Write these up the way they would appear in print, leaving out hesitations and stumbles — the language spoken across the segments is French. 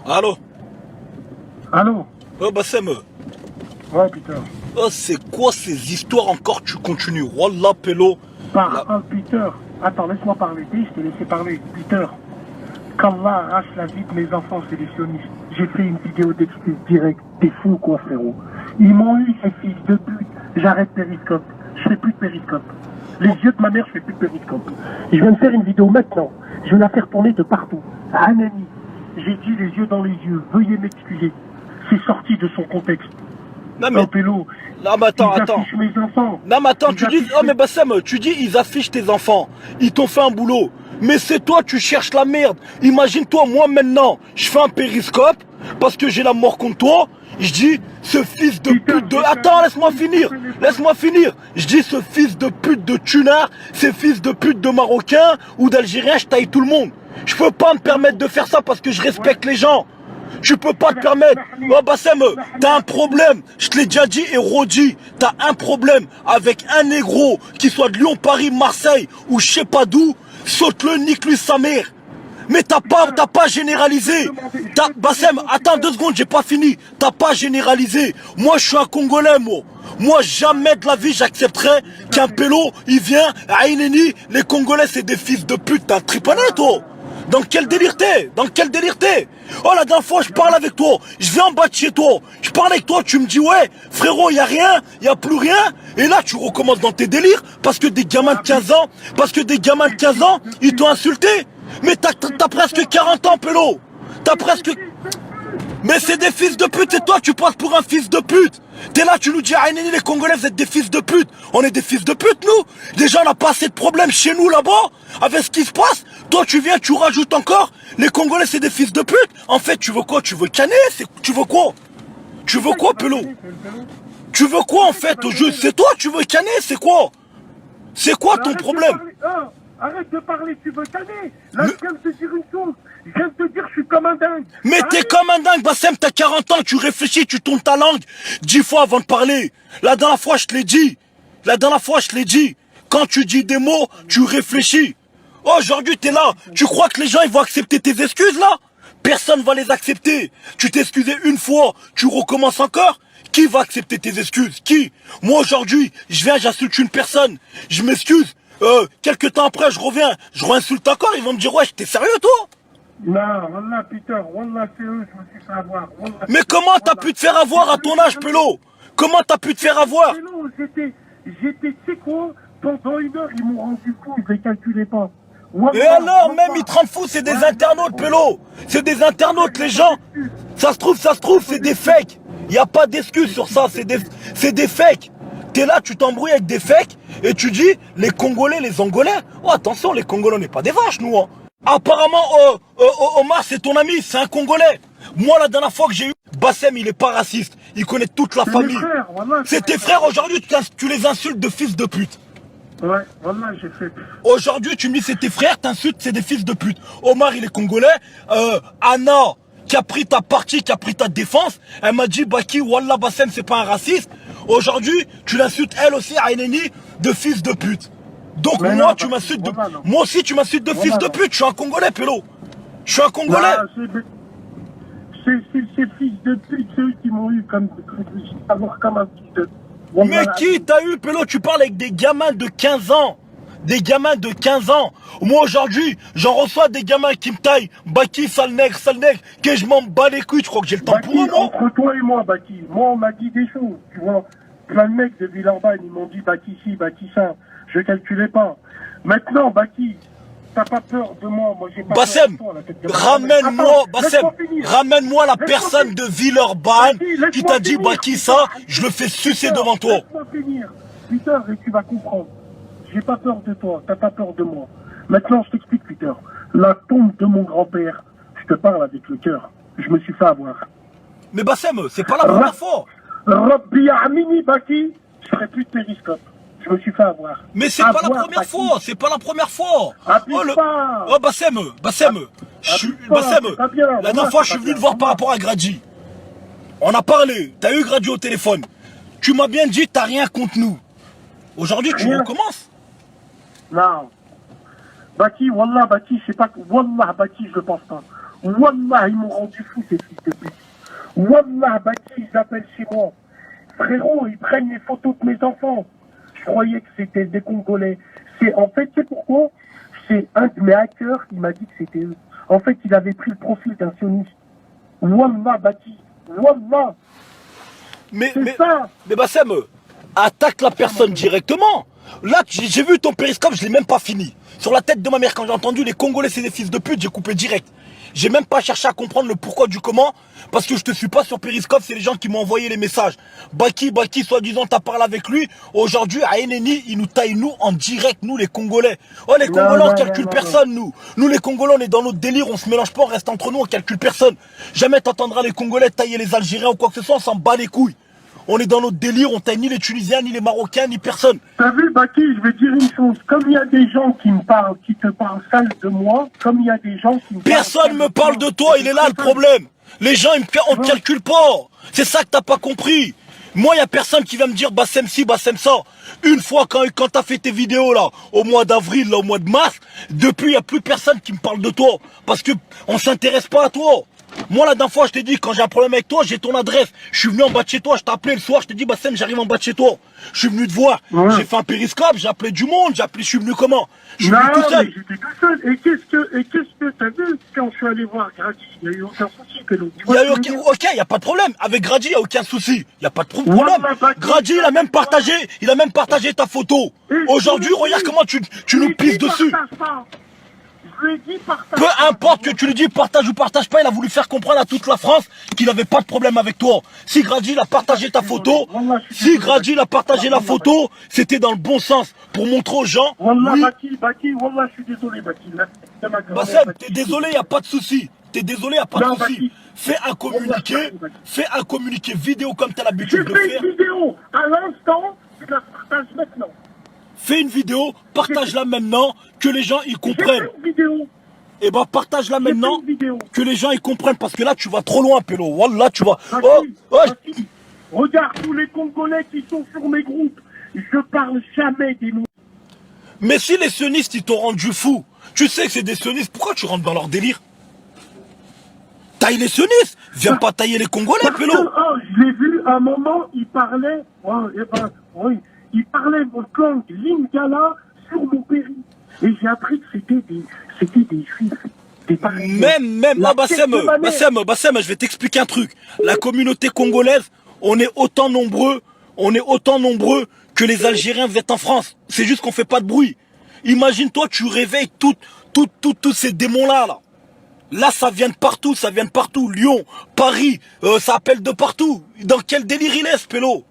Allô? Allô? Oh Bassem. Ouais, Peter. Oh, c'est quoi ces histoires encore? Tu continues. Wallah, Pélo. Parle, Peter. Attends, laisse-moi parler. Je t'ai laissé parler. Peter, qu'Allah arrache la vie de mes enfants, c'est les sionistes. J'ai fait une vidéo d'excuse directe. T'es fou, quoi, frérot? Ils m'ont eu, ces fils de pute. J'arrête Périscope. Je fais plus de Périscope. Les yeux de ma mère, je fais plus de Périscope. Je viens de faire une vidéo maintenant. Je vais la faire tourner de partout. Anani, j'ai dit les yeux dans les yeux. Veuillez m'excuser. C'est sorti de son contexte. Non mais, Pélo, non, mais attends, ils attends. affichent mes enfants. Non mais attends, Ils tu dis, affichent oh mais Bassem, tu dis ils affichent tes enfants. Ils t'ont fait un boulot. Mais c'est toi, tu cherches la merde. Imagine-toi, moi maintenant, je fais un périscope parce que j'ai la mort contre toi. Je dis, ce fils de pute de... Attends, laisse-moi finir. Laisse-moi finir. Je dis, ce fils de pute de tunard, ces fils de pute de Marocains ou d'Algériens, je taille tout le monde. Je peux pas me permettre de faire ça parce que je respecte les gens. Tu peux pas te permettre. Oh Bassem, t'as un problème. Je te l'ai déjà dit et redit. T'as un problème avec un négro qui soit de Lyon, Paris, Marseille ou je sais pas d'où. Saute-le, nique-lui sa mère. Mais t'as pas généralisé. Bassem, attends 2 secondes, j'ai pas fini. T'as pas généralisé. Moi, je suis un Congolais, moi. Moi, jamais de la vie, j'accepterais qu'un pélo, il vient à Ineni. Les Congolais, c'est des fils de pute. T'as tripané, toi. Dans quel délire t'es? Dans quel délire t'es? Oh, la dernière fois, je parle avec toi. Je vais en bas de chez toi. Je parle avec toi, tu me dis, ouais, frérot, y a rien, y a plus rien. Et là, tu recommences dans tes délires parce que des gamins de 15 ans, ils t'ont insulté. Mais t'as presque 40 ans, Pélo. T'as presque... Mais c'est des fils de pute, c'est toi, tu passes pour un fils de pute. T'es là, tu nous dis, ah, les Congolais, vous êtes des fils de pute. On est des fils de pute, nous. Déjà, on n'a pas assez de problèmes chez nous, là-bas, avec ce qui se passe. Toi, tu viens, tu rajoutes encore. Les Congolais, c'est des fils de pute. En fait, tu veux quoi? Tu veux canner? Tu veux quoi? Tu veux quoi, Pélo? Tu veux quoi, en fait, au jeu? C'est toi, tu veux canner? C'est quoi? C'est quoi ton problème? Arrête de parler, tu veux canner. Là, je viens de te dire une chose. Je viens de te dire, je suis comme un dingue. Mais t'es comme un dingue, Bassem, t'as 40 ans, tu réfléchis, tu tournes ta langue 10 fois avant de parler. La dernière fois, je te l'ai dit. Quand tu dis des mots, tu réfléchis. Aujourd'hui, t'es là. Tu crois que les gens, ils vont accepter tes excuses, là? Personne va les accepter. Tu t'es excusé une fois, tu recommences encore? Qui va accepter tes excuses? Qui? Moi, aujourd'hui, je viens, j'insulte une personne. Je m'excuse. Quelques temps après, je reviens, je réinsulte encore. Ils vont me dire, ouais, t'es sérieux, toi? Non, Wallah, Peter, Wallah, c'est eux, je me suis fait avoir. Wallah, mais comment t'as pu te faire avoir à ton âge, Pélo? Comment t'as pu te faire avoir? Pélo, j'étais, tu sais quoi? Pendant une heure, ils m'ont rendu fou, ils ne calculaient pas. Et alors, même ils te rendent fou, c'est des internautes, Pélo. C'est des internautes, les gens. Ça se trouve, c'est des fakes. Y a pas d'excuse sur ça, c'est des fakes. T'es là, tu t'embrouilles avec des fakes et tu dis, les Congolais, les Angolais. Oh, attention, les Congolais, on n'est pas des vaches, nous, hein. Apparemment, Omar, c'est ton ami, c'est un Congolais. Moi, la dernière fois que j'ai eu, Bassem, il est pas raciste. Il connaît toute la famille. C'est tes frères, aujourd'hui, tu les insultes de fils de pute. Ouais, voilà, j'ai fait. Aujourd'hui, tu me dis c'est tes frères, t'insultes, c'est des fils de pute. Omar, il est congolais. Anna, qui a pris ta partie, qui a pris ta défense, elle m'a dit, Baki, Wallah Bassem, c'est pas un raciste. Aujourd'hui, tu l'insultes elle aussi, Aineni, de fils de pute. Donc mais moi, non, tu m'insultes de... Moi aussi, tu m'insultes de fils de pute. Je suis un Congolais, Pélo. Je suis un Congolais. Ces fils de pute, c'est eux qui m'ont eu comme un fils de... Mais qui t'a eu, Pélo? Tu parles avec des gamins de 15 ans. Des gamins de 15 ans. Moi, aujourd'hui, j'en reçois des gamins qui me taillent. Baki, sale nègre, que je m'en bats les couilles. Je crois que j'ai le temps Baki, pour eux, moi. Entre toi et moi, Baki, moi, on m'a dit des choses, tu vois. Plein de mecs de Villeurbanne, ils m'ont dit Baki ci, Baki ça. Je calculais pas. Maintenant, Baki, t'as pas peur de moi. Moi, j'ai pas Bassem, peur de toi, ramène-moi, Bassem, ramène-moi la personne de Villeurbanne qui t'a dit Baki ça, je le fais sucer devant toi. Laisse-moi finir. Peter, et tu vas comprendre. J'ai pas peur de toi, t'as pas peur de moi. Maintenant, je t'explique, Peter. La tombe de mon grand-père, je te parle avec le cœur. Je me suis fait avoir. Mais Bassem, c'est pas la première fois. Rabbi Amini Baki, je ferai plus de périscope. Je me suis fait avoir. Mais c'est pas la première fois, c'est pas la première fois. Oh Bassem, la dernière fois je suis venu te voir par rapport à Gradji. On a parlé, t'as eu Gradji au téléphone. Tu m'as bien dit t'as rien contre nous. Aujourd'hui tu recommences. Non. Baki, Wallah, Baki, je sais pas. Wallah, Baki, je le pense pas. Wallah, ils m'ont rendu fou, ces fils de pute. Wallah, Baki, ils appellent chez moi. Frérot, ils prennent les photos de mes enfants. Je croyais que c'était des Congolais. En fait, c'est pourquoi? C'est un de mes hackers qui m'a dit que c'était eux. En fait, il avait pris le profil d'un sioniste. Wallah, Baki. Wallah. Mais Bassem, attaque la personne directement. Là, j'ai vu ton périscope, je l'ai même pas fini. Sur la tête de ma mère, quand j'ai entendu les Congolais c'est des fils de pute, j'ai coupé direct. J'ai même pas cherché à comprendre le pourquoi du comment, parce que je te suis pas sur périscope, c'est les gens qui m'ont envoyé les messages. Baki, soi-disant, t'as parlé avec lui. Aujourd'hui, à Eneni, il nous taille, nous, en direct, nous, les Congolais. Oh, les Congolais, on calcule personne, nous. Nous, les Congolais, on est dans notre délire, on se mélange pas, on reste entre nous, on calcule personne. Jamais t'entendras les Congolais tailler les Algériens ou quoi que ce soit, on s'en bat les couilles. On est dans notre délire, on taille ni les Tunisiens, ni les Marocains, ni personne. T'as vu, Baki, je vais dire une chose. Comme il y a des gens qui me parlent, qui te parlent sale de moi, comme il y a des gens qui me Personne me parle de toi, il est là le problème. Les gens, on ne calcule pas. C'est ça que t'as pas compris. Moi, il n'y a personne qui va me dire Bassem ci, Bassem ça. Une fois, quand t'as fait tes vidéos là, au mois d'avril, là, au mois de mars, depuis, il n'y a plus personne qui me parle de toi. Parce que on s'intéresse pas à toi. Moi, la dernière fois, je t'ai dit, quand j'ai un problème avec toi, j'ai ton adresse. Je suis venu en bas de chez toi, je t'ai appelé le soir, je t'ai dit, Bassem, j'arrive en bas de chez toi. Je suis venu te voir. Ouais. J'ai fait un périscope, j'ai appelé du monde, je suis venu comment? Je suis venu tout seul. J'étais tout seul. Et qu'est-ce que t'as vu quand je suis allé voir Grady? Il n'y a eu aucun souci que l'autre. Ok, il n'y a pas de problème. Avec Grady, il n'y a aucun souci. Il n'y a pas de problème. Grady, il a même partagé ta photo. Aujourd'hui, regarde comment tu nous pisses dessus. Peu importe que tu lui dis partage ou partage pas, il a voulu faire comprendre à toute la France qu'il n'avait pas de problème avec toi. Si Grady a partagé ta photo, la photo, c'était dans le bon sens pour montrer aux gens. Wallah, Baki, wallah, je suis désolé, Baki. Bassem, t'es désolé, il n'y a pas de souci. T'es désolé, il n'y a pas de souci. Fais un communiqué vidéo comme tu as l'habitude de faire. Je fais une vidéo à l'instant, je la partage maintenant. Fais une vidéo, partage-la maintenant, que les gens y comprennent. Et ben partage-la maintenant, que les gens y comprennent, parce que là tu vas trop loin, Pélo. Wallah, tu vas. Regarde tous les Congolais qui sont sur mes groupes. Je parle jamais des noms. Mais si les sionistes ils t'ont rendu fou, tu sais que c'est des sionistes, pourquoi tu rentres dans leur délire? Taille les sionistes, viens pas tailler les Congolais, Pélo. Je l'ai vu à un moment, il parlait. Oui. Il parlait votre langue lingala sur mon péri. Et j'ai appris que c'était des juifs. Bassem, je vais t'expliquer un truc. La communauté congolaise, on est autant nombreux que les Algériens vous êtes en France. C'est juste qu'on fait pas de bruit. Imagine-toi, tu réveilles tous ces démons-là, là. Là, ça vient de partout, Lyon, Paris, ça appelle de partout. Dans quel délire il est, ce pélo?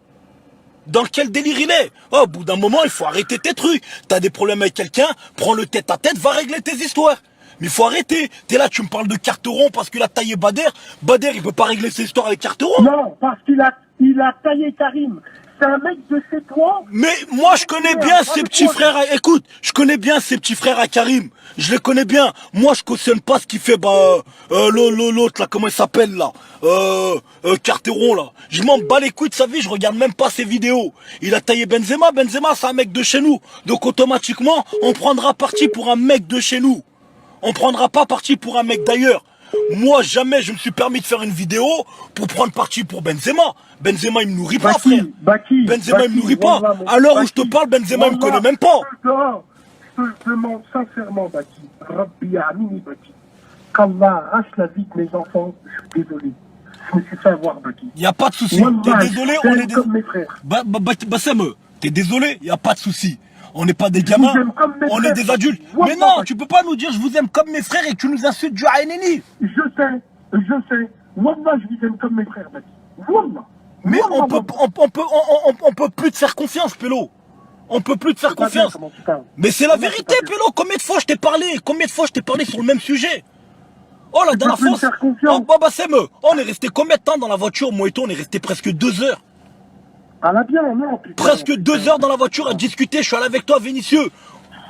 Dans quel délire il est? Au bout d'un moment, il faut arrêter tes trucs. T'as des problèmes avec quelqu'un, prends le tête à tête, va régler tes histoires. Mais il faut arrêter. T'es là, tu me parles de Carteron parce qu'il a taillé Bader. Bader, il peut pas régler ses histoires avec Carteron. Non, parce qu'il a taillé Karim. C'est un mec de chez toi. Mais moi, je connais bien ses petits frères. Écoute, je connais bien ses petits frères à Karim. Je les connais bien. Moi, je cautionne pas ce qu'il fait, l'autre, là, comment il s'appelle, là? Carteron, là. Je m'en bats les couilles de sa vie, je regarde même pas ses vidéos. Il a taillé Benzema. Benzema, c'est un mec de chez nous. Donc, automatiquement, on prendra parti pour un mec de chez nous. On prendra pas parti pour un mec d'ailleurs. Moi, jamais je me suis permis de faire une vidéo pour prendre parti pour Benzema. Benzema, il me nourrit pas, frère. Benzema, il me nourrit pas. À l'heure où je te parle, Benzema, il me connaît même pas. Je te demande sincèrement, Baki, Rabbi Amini, Baki, qu'Allah arrache la vie de mes enfants, je suis désolé. Je me suis fait avoir, Baki. Y a pas de souci. T'es désolé, on est comme mes frères. Bassem, t'es désolé, y a pas de souci. On n'est pas des gamins, on est des adultes. Mais non, tu peux pas nous dire je vous aime comme mes frères et tu nous insultes du Haïneni. Je sais. Wallah, je vous aime comme mes frères, Baki. Wallah. Mais on peut plus te faire confiance, Pélo. On peut plus te faire confiance. Mais c'est la vérité, Pélo. Combien de fois je t'ai parlé sur le même sujet? Oh, la dernière fois. Oh, Bassem, on est resté combien de temps dans la voiture, moi et toi? On est resté presque 2 heures. Ah là bien, non, putain. Presque 2 heures dans la voiture à discuter. Je suis allé avec toi, Vénitieux.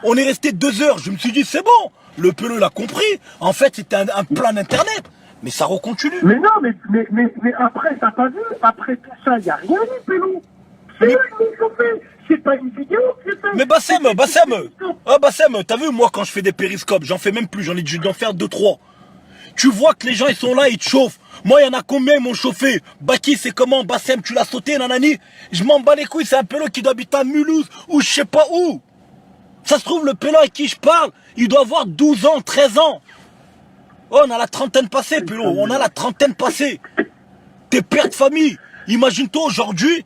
On est resté 2 heures. Je me suis dit, c'est bon. Le Pélo l'a compris. En fait, c'était un plan d'internet. Mais ça recontinue. Mais non, mais après, t'as pas vu? Après tout ça, il n'y a rien eu, Pélo. C'est eux qui m'ont chauffé. C'est pas une vidéo que j'ai fait. Mais Bassem, t'as vu, moi, quand je fais des périscopes, j'en fais même plus. J'en ai dû en faire 2-3. Tu vois que les gens ils sont là, ils te chauffent. Moi, il y en a combien ils m'ont chauffé? Baki, c'est comment? Bassem, tu l'as sauté, nanani? Je m'en bats les couilles, c'est un pélo qui doit habiter à Mulhouse ou je sais pas où. Ça se trouve, le pélo avec qui je parle, il doit avoir 12 ans, 13 ans. Oh, on a la trentaine passée, pélo, on a la trentaine passée. T'es père de famille. Imagine-toi aujourd'hui,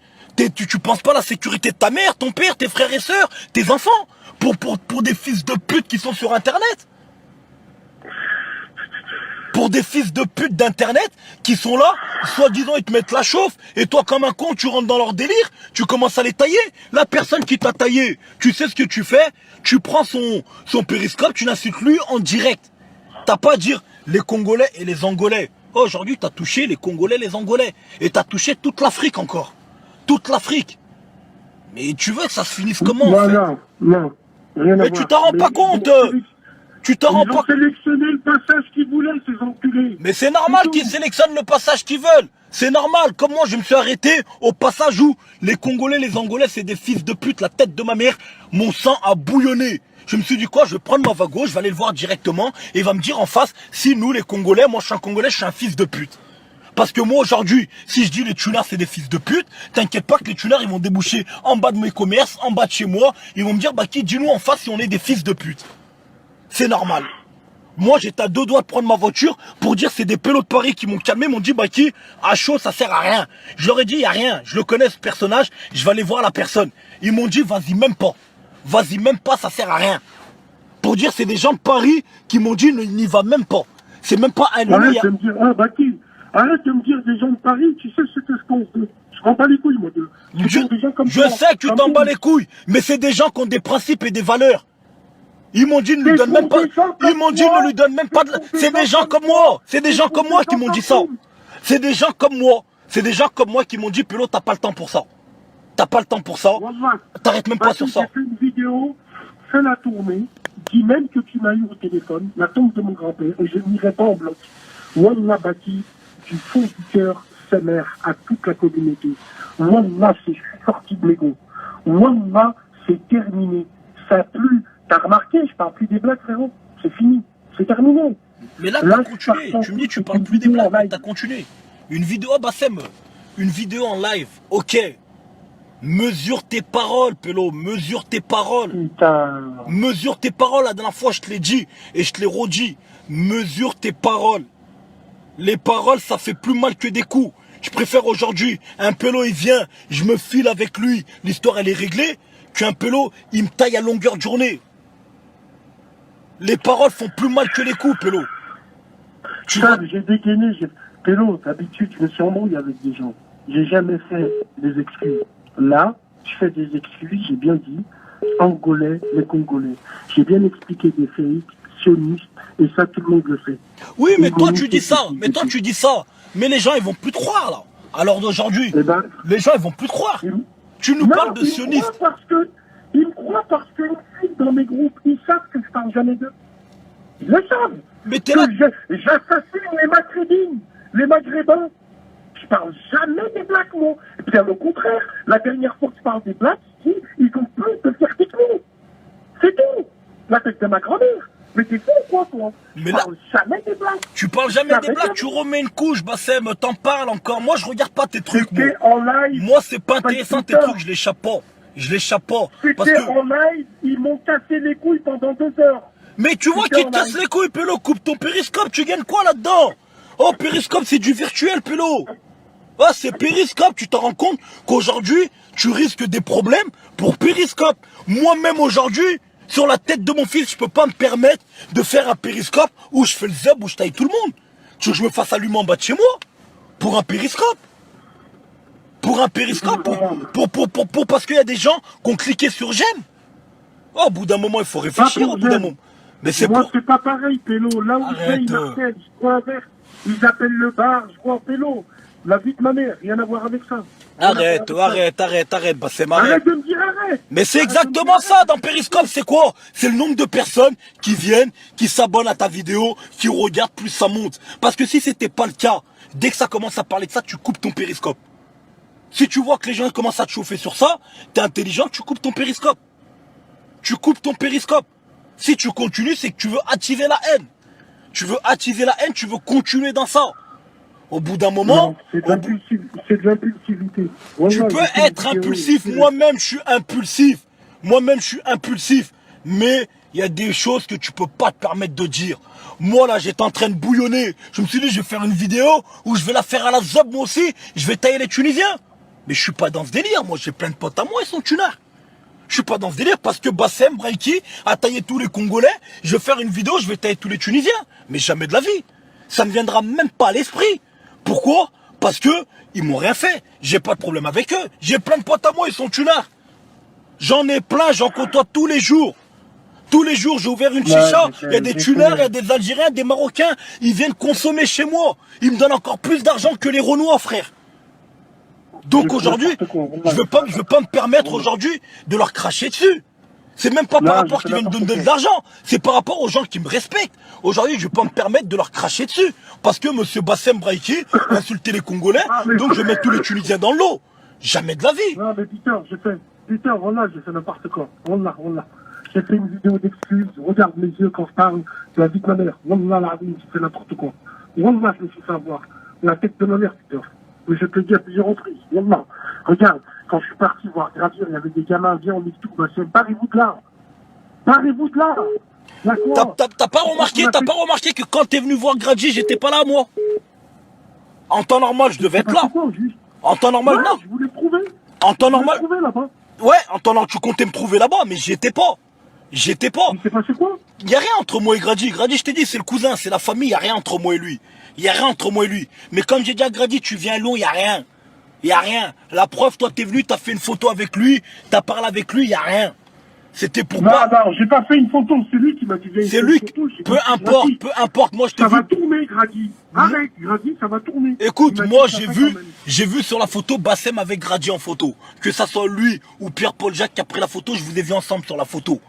tu penses pas à la sécurité de ta mère, ton père, tes frères et sœurs, tes enfants, pour des fils de pute qui sont sur Internet. Pour des fils de pute d'Internet qui sont là, soi-disant ils te mettent la chauffe, et toi comme un con tu rentres dans leur délire, tu commences à les tailler. La personne qui t'a taillé, tu sais ce que tu fais, tu prends son périscope, tu l'insultes lui en direct. T'as pas à dire les Congolais et les Angolais. Oh, aujourd'hui t'as touché les Congolais, les Angolais, et t'as touché toute l'Afrique encore. Toute l'Afrique. Mais tu veux que ça se finisse comment en fait? Non, rien à Mais voir. tu t'en rends pas compte. Tu t'en rends pas compte. Ils ont sélectionné le passage qu'ils voulaient, ces enculés. Mais c'est normal qu'ils sélectionnent le passage qu'ils veulent. C'est normal. Comme moi, je me suis arrêté au passage où les Congolais, les Angolais, c'est des fils de pute. La tête de ma mère, mon sang a bouillonné. Je me suis dit quoi? Je vais prendre ma vago, je vais aller le voir directement et il va me dire en face, si nous, les Congolais, moi je suis un Congolais, je suis un fils de pute. Parce que moi aujourd'hui, si je dis les tunards c'est des fils de pute, t'inquiète pas que les tunards ils vont déboucher en bas de mes commerces, en bas de chez moi. Ils vont me dire, bah qui, dis-nous en face si on est des fils de pute. C'est normal. Moi, j'étais à 2 doigts de prendre ma voiture pour dire c'est des pélos de Paris qui m'ont calmé, m'ont dit Baki, à chaud, ça sert à rien. Je leur ai dit, il n'y a rien. Je le connais ce personnage, je vais aller voir la personne. Ils m'ont dit, vas-y même pas. Vas-y même pas, ça sert à rien. Pour dire, c'est des gens de Paris qui m'ont dit, n'y va même pas. C'est même pas un Arrête de me dire, ah Baki, arrête de me dire des gens de Paris, tu sais ce que je pense de... Je prends pas les couilles, moi. Je sais que tu t'en bats les couilles, mais c'est des gens qui ont des principes et des valeurs. Ils m'ont dit ne lui donne même pas. Ils m'ont dit ne lui donne même pas de. C'est des gens comme moi. C'est des gens comme moi qui m'ont dit ça. C'est des gens comme moi. C'est des gens comme moi qui m'ont dit Pélo, t'as pas le temps pour ça. T'as pas le temps pour ça. T'arrêtes même pas sur ça. J'ai fait une vidéo, fais la tournée, dis même que tu m'as eu au téléphone, la tombe de mon grand-père, et je n'irai pas en bloc. Wallah Baki, du fond du cœur, sa mère à toute la communauté. Wallah, je suis sorti de l'ego. Wallah, c'est terminé. Ça a plus. T'as remarqué, je parle plus des blagues, frérot. C'est fini. C'est terminé. Mais là, t'as continué. Tu me dis, tu parles plus des blagues, mais t'as continué. Une vidéo, Bassem. Une vidéo en live. Ok. Mesure tes paroles, Pélo. Mesure tes paroles. Putain. Mesure tes paroles. La dernière fois, je te l'ai dit. Et je te l'ai redit. Mesure tes paroles. Les paroles, ça fait plus mal que des coups. Je préfère aujourd'hui, un Pélo, il vient, je me file avec lui, l'histoire, elle est réglée, qu'un Pélo, il me taille à longueur de journée. Les paroles font plus mal que les coups, Pélo. J'ai dégainé. Pélo, d'habitude, je me suis embrouillé avec des gens. J'ai jamais fait des excuses. Là, je fais des excuses, j'ai bien dit, Angolais, les Congolais. J'ai bien expliqué des faits sionistes, et ça, tout le monde le fait. Oui, mais toi, tu dis ça. Mais toi, tu dis ça. Mais les gens, ils vont plus te croire, là. Alors d'aujourd'hui, les gens, ils vont plus te croire. Tu nous parles de sionistes. Ils me croient parce que dans mes groupes, ils savent que je parle jamais d'eux. Ils le savent. Mais t'es là. J'assassine les Maghrébines, les Maghrébins. Je parle jamais des Blacks, moi. Et bien au contraire, la dernière fois que je parle des Blacks, ils ont plus de fierté que nous. C'est tout. La tête de ma grand-mère. Mais t'es fou ou quoi, toi? Mais là, jamais des Blacks. Tu parles jamais des Blacks, tu remets une couche, Bassem, t'en parles encore. Moi, je regarde pas tes trucs, moi. En live. Moi, c'est pas intéressant tes trucs, je l'échappe pas. Je l'échappe pas. Parce que... en live, ils m'ont cassé les couilles pendant 2 heures. Mais tu vois qu'ils te cassent les couilles, Pélo, coupe ton périscope, tu gagnes quoi là-dedans? Oh, périscope, c'est du virtuel, Pélo. Ah, c'est périscope, tu t'en rends compte qu'aujourd'hui, tu risques des problèmes pour périscope. Moi-même, aujourd'hui, sur la tête de mon fils, je peux pas me permettre de faire un périscope où je fais le zeb, où je taille tout le monde. Tu veux que je me fasse allumer en bas de chez moi? Pour un périscope? Pour un périscope? Parce qu'il y a des gens qui ont cliqué sur j'aime. Oh, au bout d'un moment, il faut réfléchir, au bout d'un moment. Mais c'est moi, c'est pas pareil, Pélo. Là où ils Marseille, je crois vert. Ils appellent le bar, je crois Pélo. La vie de ma mère, rien à voir avec ça. Arrête, bah c'est marrant. Arrête de me dire arrête. Mais c'est exactement ça dans Périscope, c'est quoi? C'est le nombre de personnes qui viennent, qui s'abonnent à ta vidéo, qui regardent, plus ça monte. Parce que si c'était pas le cas, dès que ça commence à parler de ça, tu coupes ton Périscope. Si tu vois que les gens commencent à te chauffer sur ça, t'es intelligent, tu coupes ton Périscope. Tu coupes ton Périscope. Si tu continues, c'est que tu veux attirer la haine. tu veux attiser la haine, tu veux continuer dans ça. Au bout d'un moment... Non, c'est de l'impulsivité. Tu peux être impulsif, moi-même je suis impulsif. Moi-même je suis impulsif. Mais il y a des choses que tu peux pas te permettre de dire. Moi là j'étais en train de bouillonner. Je me suis dit je vais faire une vidéo où je vais la faire à la zob moi aussi. Je vais tailler les Tunisiens. Mais je suis pas dans ce délire. Moi j'ai plein de potes à moi, ils sont tunards. Je suis pas dans ce délire parce que Bassem Braiki a taillé tous les Congolais. Je vais faire une vidéo, je vais tailler tous les Tunisiens. Mais jamais de la vie. Ça ne viendra même pas à l'esprit. Pourquoi? Parce que ils m'ont rien fait. J'ai pas de problème avec eux. J'ai plein de potes à moi, ils sont tunards. J'en ai plein, j'en côtoie tous les jours. Tous les jours, j'ai ouvert une chicha. Il y a des tunards, il y a des Algériens, des Marocains. Ils viennent consommer chez moi. Ils me donnent encore plus d'argent que les Renois, frère. Donc aujourd'hui, je veux pas me permettre aujourd'hui de leur cracher dessus. C'est même pas par rapport qu'ils viennent me donner de l'argent. C'est par rapport aux gens qui me respectent. Aujourd'hui, je vais pas me permettre de leur cracher dessus. Parce que monsieur Bassem Braiki a insulté les Congolais. Donc je vais mettre tous les Tunisiens dans l'eau. Jamais de la vie. Non, mais Peter, voilà, j'ai fait n'importe quoi. Wallah. J'ai fait une vidéo d'excuses. Regarde mes yeux quand je parle de la vie de ma mère. Wallah, la vie, j'ai fait n'importe quoi. Wallah, je me suis fait avoir. La tête de ma mère, Peter. Mais je te le dis à plusieurs reprises. Wallah. Regarde, quand je suis parti voir gravir, il y avait des gamins, viens, on est tout. Parez-vous de là. Parez-vous de là. T'as pas remarqué que quand t'es venu voir Gradji, j'étais pas là, moi? En temps normal, je devais être là. En temps normal, non. Je voulais prouver. En temps normal. Là-bas. Ouais, en temps normal, tu comptais me trouver là-bas, mais j'y étais pas. J'étais pas. Il s'est passé quoi? Il y a rien entre moi et Gradji. Gradji, je t'ai dit, c'est le cousin, c'est la famille, il y a rien entre moi et lui. Il y a rien entre moi et lui. Mais comme j'ai dit à Gradji, tu viens long, il y a rien. Il y a rien. La preuve, toi, t'es venu, t'as fait une photo avec lui, t'as parlé avec lui, il y a rien. C'était pour pas... Non, j'ai pas fait une photo, c'est lui qui m'a dit... C'est lui qui... Peu importe, moi je t'ai vu... Ça va tourner, Gradji. Arrête, Gradji, ça va tourner. Écoute, moi j'ai vu sur la photo Bassem avec Gradji en photo. Que ça soit lui ou Pierre-Paul Jacques qui a pris la photo, je vous ai vu ensemble sur la photo.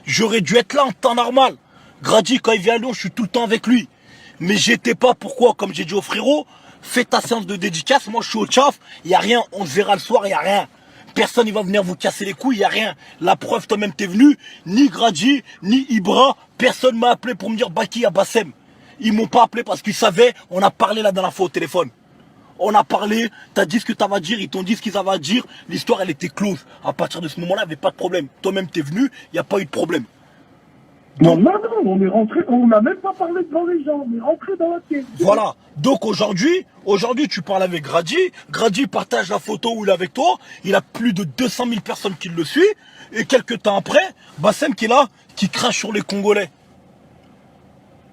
J'aurais dû être là en temps normal. Gradji, quand il vient à Lyon, je suis tout le temps avec lui. Mais j'étais pas, pourquoi? Comme j'ai dit au frérot, fais ta séance de dédicace, moi je suis au tchaf, il y a rien, on se verra le soir, il y a rien. Personne ne va venir vous casser les couilles, il n'y a rien. La preuve, toi-même, t'es venu, ni Gradji, ni Ibra, personne m'a appelé pour me dire Baki à Bassem. Ils m'ont pas appelé parce qu'ils savaient, on a parlé la dernière fois au téléphone. On a parlé, t'as dit ce que t'avais à dire, ils t'ont dit ce qu'ils avaient à dire, l'histoire elle était close. À partir de ce moment-là, il n'y avait pas de problème. Toi-même, t'es venu, il n'y a pas eu de problème. Donc, non, on est rentré, on n'a même pas parlé devant les gens, on est rentré dans la pièce. Voilà. Donc aujourd'hui, tu parles avec Gradji. Gradji partage la photo où il est avec toi. Il a plus de 200 000 personnes qui le suivent. Et quelques temps après, Bassem qui est là, qui crache sur les Congolais.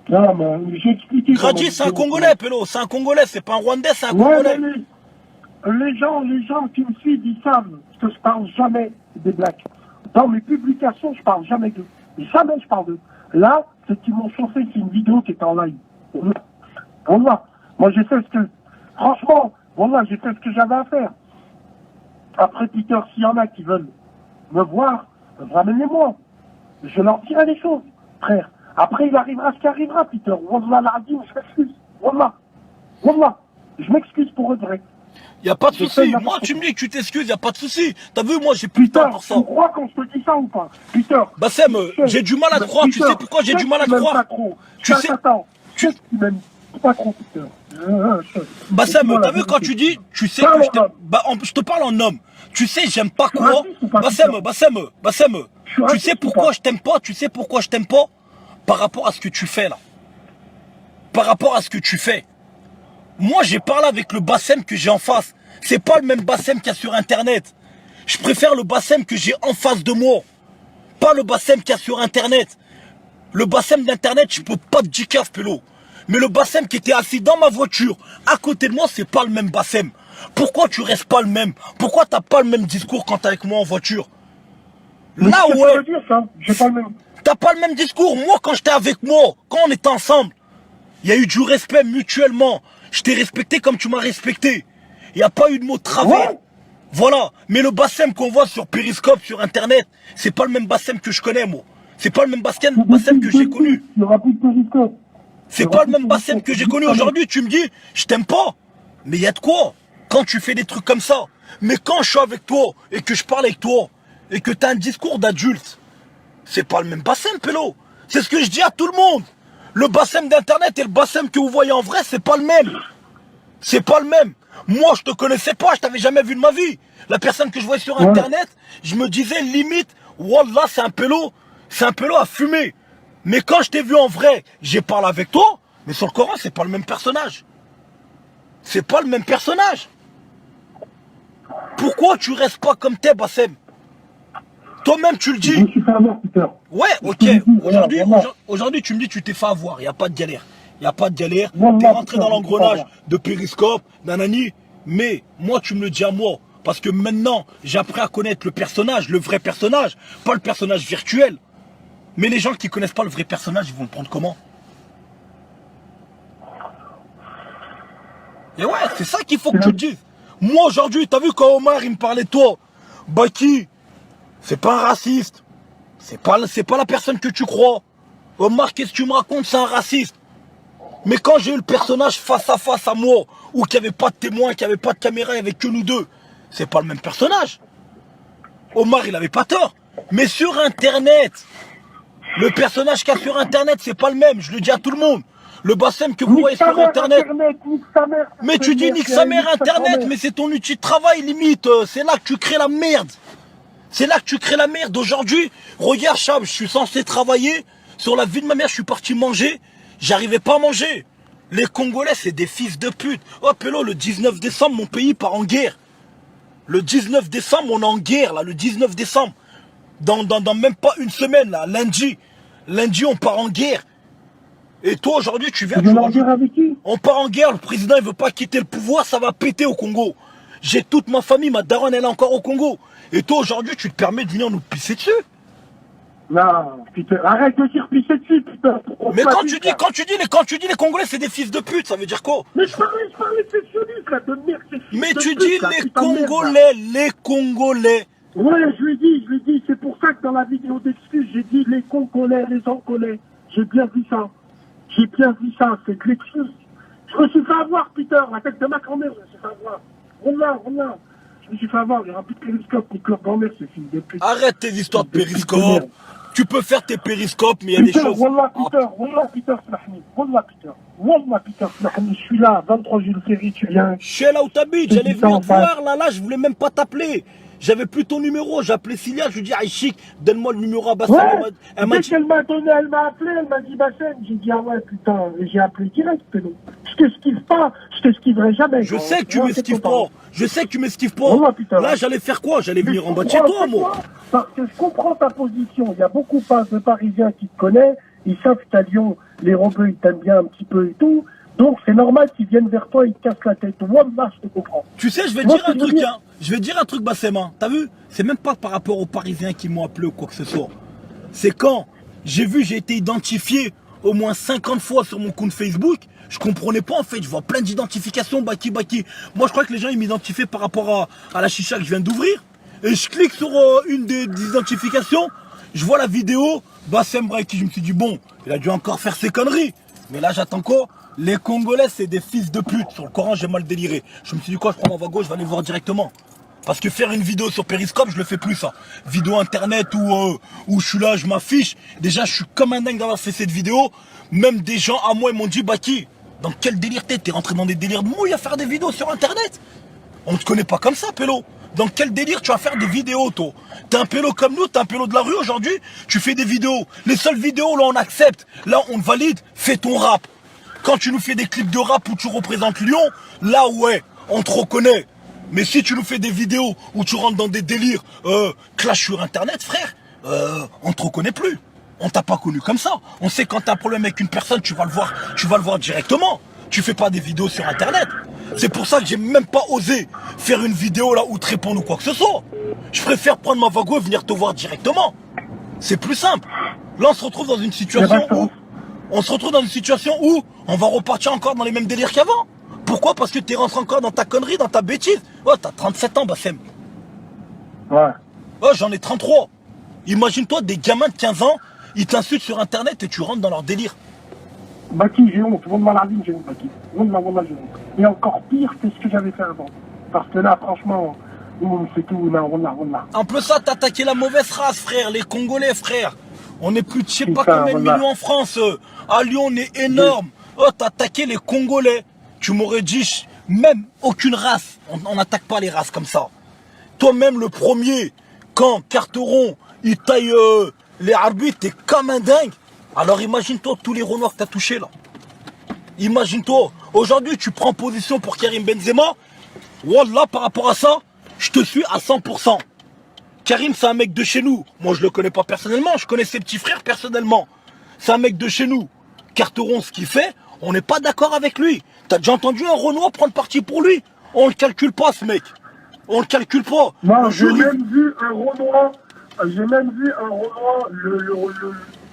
Non, mais j'ai expliqué. Gradji, c'est un Congolais, Pélo. C'est un Congolais, c'est pas un Rwandais, c'est un Congolais. Les gens qui me suivent, ils savent que je parle jamais des Blacks. Dans mes publications, je parle jamais d'eux. Jamais je parle d'eux. Là, c'est qu'ils m'ont chauffé, c'est une vidéo qui est en live. Voilà. Moi, j'ai fait ce que... Franchement, voilà, j'ai fait ce que j'avais à faire. Après, Peter, s'il y en a qui veulent me voir, ramenez-moi. Je leur dirai les choses, frère. Après, il arrivera ce qui arrivera, Peter. Wallah, l'Adim, je m'excuse. Wallah. Je m'excuse pour eux, vrai. Y a pas de souci. Moi, tu me dis que tu t'excuses, y a pas de souci. T'as vu, moi, j'ai plus de temps pour ça. Tu crois qu'on se dit ça ou pas, Peter? Bassem, j'ai du mal à te croire. Tu sais pourquoi j'ai du mal à te croire? Tu sais. Attends. Tu m'aimes pas trop, Peter. Bassem, t'as vu quand tu dis, tu sais que je te parle en homme. Tu sais, j'aime pas quoi. Bassem, tu sais pourquoi je t'aime pas? Tu sais pourquoi je t'aime pas? Par rapport à ce que tu fais là. Par rapport à ce que tu fais. Moi, j'ai parlé avec le Bassem que j'ai en face. C'est pas le même Bassem qu'il y a sur Internet. Je préfère le Bassem que j'ai en face de moi. Pas le Bassem qu'il y a sur Internet. Le Bassem d'Internet, je peux pas te dire caf, Pélo. Mais le Bassem qui était assis dans ma voiture, à côté de moi, c'est pas le même Bassem. Pourquoi tu restes pas le même? Pourquoi t'as pas le même discours quand t'es avec moi en voiture? Là, ouais. T'as pas le même discours. Moi, quand j'étais avec moi, quand on était ensemble, il y a eu du respect mutuellement. Je t'ai respecté comme tu m'as respecté. Il n'y a pas eu de mot de travers. Ouais. Voilà. Mais le Bassem qu'on voit sur Periscope, sur Internet, c'est pas le même Bassem que je connais, moi. C'est pas le même Bassem que j'ai connu. C'est pas le même Bassem que j'ai connu. Aujourd'hui, tu me dis, je t'aime pas. Mais il y a de quoi quand tu fais des trucs comme ça. Mais quand je suis avec toi et que je parle avec toi et que tu as un discours d'adulte, c'est pas le même Bassem, Pélo. C'est ce que je dis à tout le monde. Le Bassem d'internet et le Bassem que vous voyez en vrai, c'est pas le même. C'est pas le même. Moi, je te connaissais pas, je t'avais jamais vu de ma vie. La personne que je voyais sur internet, je me disais limite, wallah, c'est un pélo à fumer. Mais quand je t'ai vu en vrai, j'ai parlé avec toi, mais sur le Coran, c'est pas le même personnage. C'est pas le même personnage. Pourquoi tu restes pas comme t'es, Bassem? Toi-même, tu le dis. Je me suis fait avoir, Peter. Ouais, ok. Aujourd'hui, tu me dis tu t'es fait avoir. Il n'y a pas de galère. Il n'y a pas de galère. T'es rentré dans l'engrenage de Périscope, nanani. Mais moi, tu me le dis à moi. Parce que maintenant, j'ai appris à connaître le personnage, le vrai personnage. Pas le personnage virtuel. Mais les gens qui connaissent pas le vrai personnage, ils vont le prendre comment? Et ouais, c'est ça qu'il faut que tu te dises. Moi, aujourd'hui, t'as vu quand Omar, il me parlait de toi. Baki, c'est pas un raciste. C'est pas la personne que tu crois. Omar, qu'est-ce que tu me racontes? C'est un raciste. Mais quand j'ai eu le personnage face à face à moi, où qu'il n'y avait pas de témoin, qu'il n'y avait pas de caméra, il n'y avait que nous deux, c'est pas le même personnage. Omar, il avait pas tort. Mais sur Internet, le personnage qu'il y a sur Internet, c'est pas le même. Je le dis à tout le monde. Le Bassem que vous voyez sur Internet. Mais tu dis nique sa mère Internet, mais c'est ton outil de travail limite. C'est là que tu crées la merde. C'est là que tu crées la merde. Aujourd'hui, regarde Chab, je suis censé travailler. Sur la vie de ma mère, je suis parti manger. J'arrivais pas à manger. Les Congolais, c'est des fils de pute. Oh Pélo, le 19 décembre, mon pays part en guerre. Le 19 décembre, on est en guerre, là, le 19 décembre. Dans même pas une semaine, là, lundi. Lundi, on part en guerre. Et toi, aujourd'hui, tu viens... On part en guerre, le président, il veut pas quitter le pouvoir, ça va péter au Congo. J'ai toute ma famille, ma daronne, elle est encore au Congo. Et toi, aujourd'hui, tu te permets de venir nous pisser dessus? Non, putain, arrête de dire pisser dessus, putain. Mais quand tu dis les Congolais, c'est des fils de pute, ça veut dire quoi? Mais je parlais de ces sionistes, là, de merde, ces fils Mais de tu pute, dis là, les putain de merde, Congolais, les Congolais. Ouais, je lui dis, c'est pour ça que dans la vidéo d'excuse, j'ai dit les Congolais, les Angolais. J'ai bien vu ça. J'ai bien vu ça, c'est de l'excuse. Je me suis fait avoir, Peter, la tête de ma grand-mère, je me suis fait avoir. Regarde. Je me suis fait avoir, il n'y aura plus de périscope, ni club grand-mère, ce fils de pute. Arrête tes histoires de périscope. Tu peux faire tes périscopes, mais il y a des choses... Wallah, Peter, je suis là, 23 Jules Ferry, tu viens. Je suis là où t'habites, j'allais venir te voir, là, je voulais même pas t'appeler. J'avais plus ton numéro, j'ai appelé Cilia, je lui ai dit, Aïchik, donne-moi le numéro à Bassem. Ouais, dès qu'elle m'a donné, elle m'a appelé, elle m'a dit Bassem. J'ai dit, ah ouais, putain, j'ai appelé direct, pélo. Je t'esquive pas, je t'esquiverai jamais. Je sais que tu m'esquives pas. Là, j'allais faire quoi? J'allais venir en bas de chez toi, moi. Parce que je comprends ta position. Il y a beaucoup de Parisiens qui te connaissent. Ils savent qu'à Lyon, les rebeux, ils t'aiment bien un petit peu et tout. Donc, c'est normal qu'ils viennent vers toi, ils te cassent la tête. Moi, je te comprends. Tu sais, je vais dire un truc, hein. Je vais dire un truc, Bassem. T'as vu? C'est même pas par rapport aux Parisiens qui m'ont appelé ou quoi que ce soit. C'est quand j'ai été identifié au moins 50 fois sur mon compte Facebook. Je comprenais pas en fait, je vois plein d'identifications, Baki. Moi je crois que les gens ils m'identifiaient par rapport à la chicha que je viens d'ouvrir. Et je clique sur une des identifications, je vois la vidéo, Bassem Baki, je me suis dit bon, il a dû encore faire ses conneries. Mais là j'attends quoi? Les Congolais c'est des fils de pute, sur le Coran j'ai mal déliré. Je me suis dit quoi, je prends ma vago, je vais aller voir directement. Parce que faire une vidéo sur Periscope, je le fais plus ça. Vidéo internet où je suis là, je m'affiche. Déjà je suis comme un dingue d'avoir fait cette vidéo. Même des gens à moi ils m'ont dit Baki, dans quel délire t'es rentré dans des délires de mouille à faire des vidéos sur internet? On ne te connaît pas comme ça, pélo. Dans quel délire tu vas faire des vidéos, toi? T'es un pélo comme nous, t'es un pélo de la rue aujourd'hui, tu fais des vidéos. Les seules vidéos, là, on accepte. Là, on te valide, fais ton rap. Quand tu nous fais des clips de rap où tu représentes Lyon, là, ouais, on te reconnaît. Mais si tu nous fais des vidéos où tu rentres dans des délires, clash sur internet, frère, on te reconnaît plus. On t'a pas connu comme ça. On sait quand t'as un problème avec une personne, tu vas le voir directement. Tu fais pas des vidéos sur internet. C'est pour ça que j'ai même pas osé faire une vidéo là où te répondre ou quoi que ce soit. Je préfère prendre ma vago et venir te voir directement. C'est plus simple. Là on se retrouve dans une situation où on va repartir encore dans les mêmes délires qu'avant. Pourquoi? Parce que t'es rentré encore dans ta connerie, dans ta bêtise. Oh, t'as 37 ans, Bassem. Ouais. Oh, j'en ai 33. Imagine-toi des gamins de 15 ans, ils t'insultent sur internet et tu rentres dans leur délire. Baki, j'ai honte. Wallah la vie, j'ai honte, Baki. Wallah, j'ai honte. Et encore pire que ce que j'avais fait avant. Parce que là, franchement, c'est tout. Là, wallah. En plus ça, t'as attaqué la mauvaise race, frère. Les Congolais, frère. On est plus de je sais pas Putain, combien de voilà. millions en France. À Lyon, on est énorme. Oh, t'as attaqué les Congolais. Tu m'aurais dit, même aucune race. On n'attaque pas les races comme ça. Toi-même, le premier, quand Carteron, il taille les arbitres, t'es comme un dingue. Alors imagine-toi tous les Renois que t'as touchés là. Imagine-toi. Aujourd'hui, tu prends position pour Karim Benzema. Wallah, par rapport à ça, je te suis à 100%. Karim, c'est un mec de chez nous. Moi, je le connais pas personnellement. Je connais ses petits frères personnellement. C'est un mec de chez nous. Carteron, ce qu'il fait, on n'est pas d'accord avec lui. T'as déjà entendu un Renoir prendre parti pour lui? On le calcule pas, ce mec. On le calcule pas. Non, Le j'ai jour où- même vu un Renoir,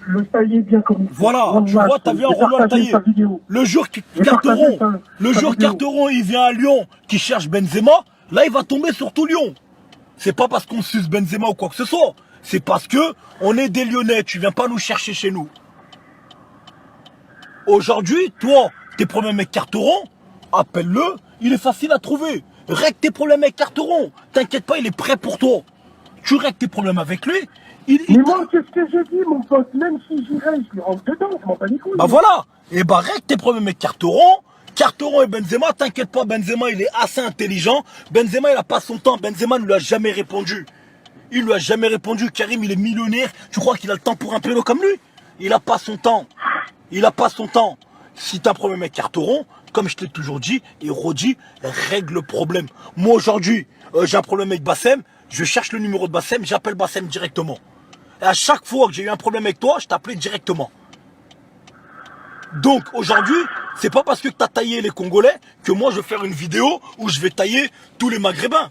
le tailler bien comme il faut. Voilà, tu vois, t'as vu un J'ai Renoir partagé taillé. sa vidéo. Le jour J'ai partagé Carteron, sa vidéo. Carteron, il vient à Lyon, qui cherche Benzema, là, il va tomber sur tout Lyon. C'est pas parce qu'on suce Benzema ou quoi que ce soit. C'est parce que on est des Lyonnais. Tu viens pas nous chercher chez nous. Aujourd'hui, toi, tes problèmes avec Carteron, appelle-le, il est facile à trouver. Règle tes problèmes avec Carteron. T'inquiète pas, il est prêt pour toi. Tu règles tes problèmes avec lui. Mais moi, qu'est-ce que j'ai dit, mon pote? Même si j'irais, je lui rentre dedans, je m'en bats les couilles. Bah voilà. Et bah règle tes problèmes avec Carteron. Carteron et Benzema, t'inquiète pas, Benzema, il est assez intelligent. Benzema, il a pas son temps. Benzema ne lui a jamais répondu. Il lui a jamais répondu. Karim, il est millionnaire. Tu crois qu'il a le temps pour un pélo comme lui? Il a pas son temps. Il a pas son temps. Si t'as un problème avec Carteron, comme je t'ai toujours dit et redit, règle le problème. Moi aujourd'hui, j'ai un problème avec Bassem. Je cherche le numéro de Bassem, j'appelle Bassem directement. Et à chaque fois que j'ai eu un problème avec toi, je t'appelais directement. Donc aujourd'hui, c'est pas parce que tu as taillé les Congolais que moi je vais faire une vidéo où je vais tailler tous les Maghrébins.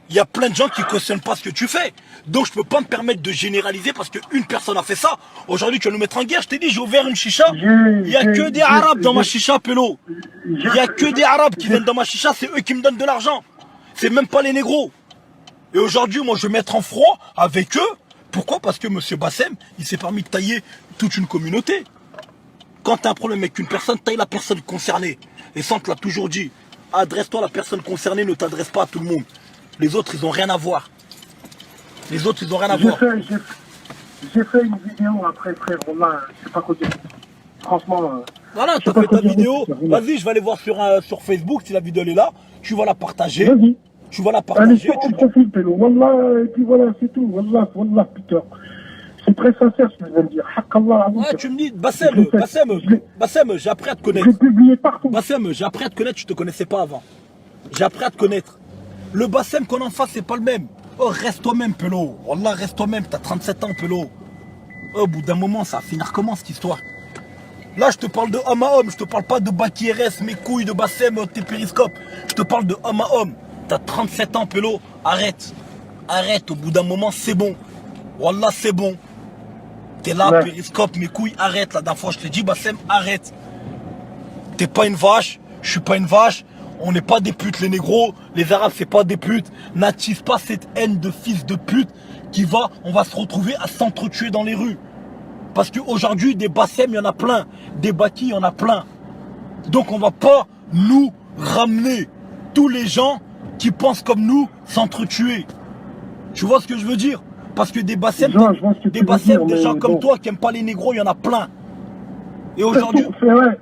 Il y a plein de gens qui cautionnent pas ce que tu fais. Donc je peux pas me permettre de généraliser parce qu'une personne a fait ça. Aujourd'hui tu vas nous mettre en guerre. Je t'ai dit, j'ai ouvert une chicha. Il y a que des Arabes dans ma chicha, Pélo. Il y a que des Arabes qui viennent dans ma chicha, c'est eux qui me donnent de l'argent. C'est même pas les négros. Et aujourd'hui, moi je vais mettre en froid avec eux. Pourquoi? Parce que monsieur Bassem, il s'est permis de tailler toute une communauté. Quand tu as un problème avec une personne, taille la personne concernée. Et ça, on te l'a toujours dit. Adresse-toi à la personne concernée, ne t'adresse pas à tout le monde. Les autres, ils ont rien à voir. Les autres, ils ont rien à voir. J'ai fait une vidéo après, frère, là, je sais pas quoi dire. Franchement, Voilà, je tu as sais pas fait quoi ta dire, vidéo. voilà. Vas-y, je vais aller voir sur Facebook si la vidéo elle est là. Tu vas la partager. Vas-y. Tu vas la Allez partager. sur mon profil, Pélo. Wallah, et puis voilà, c'est tout. Wallah, Peter. C'est très sincère ce que je viens de dire. Hakallah, Ouais, tu me dis, Bassem, j'ai appris à te je connaître. l'ai publié partout. Bassem, j'ai appris à te connaître, tu te connaissais pas avant. J'ai appris à te connaître. Le Bassem qu'on a en face, c'est pas le même. Oh, reste toi-même, Pélo. Wallah, reste toi-même, t'as 37 ans, Pélo. Oh, au bout d'un moment, ça va finir comment cette histoire? Là, je te parle de homme à homme, je te parle pas de Baki RS, mes couilles de Bassem, tes périscopes. Je te parle de homme à homme. T'as 37 ans, Pélo. Arrête. Arrête, au bout d'un moment, c'est bon. Wallah, c'est bon. T'es là, Ouais. périscope, mes couilles, arrête. La dernière fois, je t'ai dit, Bassem, arrête. T'es pas une vache, je suis pas une vache. On n'est pas des putes, les négros. Les arabes, c'est pas des putes. N'attise pas cette haine de fils de pute on va se retrouver à s'entretuer dans les rues. Parce qu'aujourd'hui, des Bassem, il y en a plein. Des Baki, il y en a plein. Donc, on va pas nous ramener tous les gens qui pensent comme nous s'entretuer. Tu vois ce que je veux dire? Parce que des Bassem, Je vois ce que tu veux dire, des gens mais comme bon. toi qui aiment pas les négros, il y en a plein. Et aujourd'hui, C'est vrai.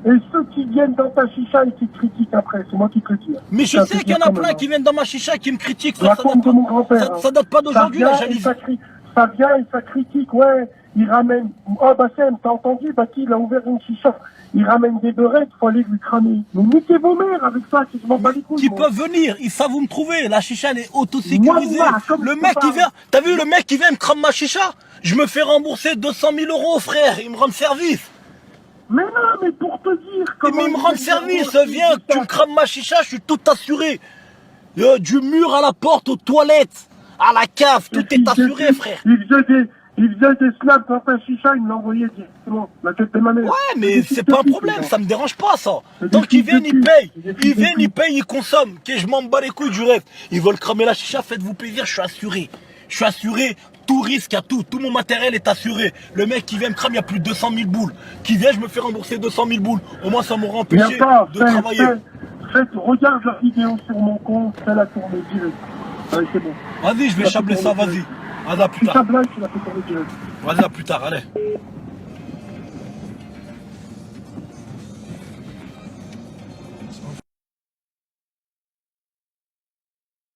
Et ceux qui viennent dans ta chicha et qui te critiquent après, c'est moi qui te le dis. mais je Ça, sais c'est qu'il y en bien a quand plein même, qui hein. viennent dans ma chicha qui me critiquent. La Frère, tombe de mon grand-père. ça date pas d'aujourd'hui, la jalousie. Ça vient et ça critique, ouais. Il ramène. Oh, Bassem, t'as entendu, Baki, il a ouvert une chicha. Il ramène des beurrettes, faut aller lui cramer. Mais niquez vos mères avec ça, qui se m'en bat les couilles. Qui moi. peuvent venir, ils savent où me trouver. La chicha, elle est autosécurisée. Wallah, comme Le tu mec, parles. il vient. T'as vu le mec qui vient me crame ma chicha? Je me fais rembourser 200 000 euros, frère. Il me rend service. Mais non, mais pour te dire comment. Mais il me rend service. Viens, tu me crames ma chicha, je suis tout assuré. Du mur à la porte, aux toilettes, à la cave, tout est assuré, frère. Il faisait des snaps dans ta chicha, il me l'envoyait directement. La tête de ma mère. Ouais, mais c'est pas un problème, ça me dérange pas, ça. Donc des ils viennent, fils ils de payent. pute. Des fils Ils de viennent, ils pute. payent, ils consomment. Que je m'en bats les couilles du rêve. Ils veulent cramer la chicha, faites-vous plaisir, je suis assuré. Je suis assuré, tout risque à tout. Tout mon matériel est assuré. Le mec qui vient me cramer, il y a plus de 200 000 boules. Qui vient, je me fais rembourser 200 000 boules. Au moins, ça m'aura Viens empêché pas, de travailler. regarde la vidéo sur mon compte, fais la tournée direct. Allez, c'est bon. Vas-y, je vais chabler ça, vas-y. Vas-y, à plus Si tard. ça blague, tu la fais tourner direct. Vas-y, à plus tard, allez.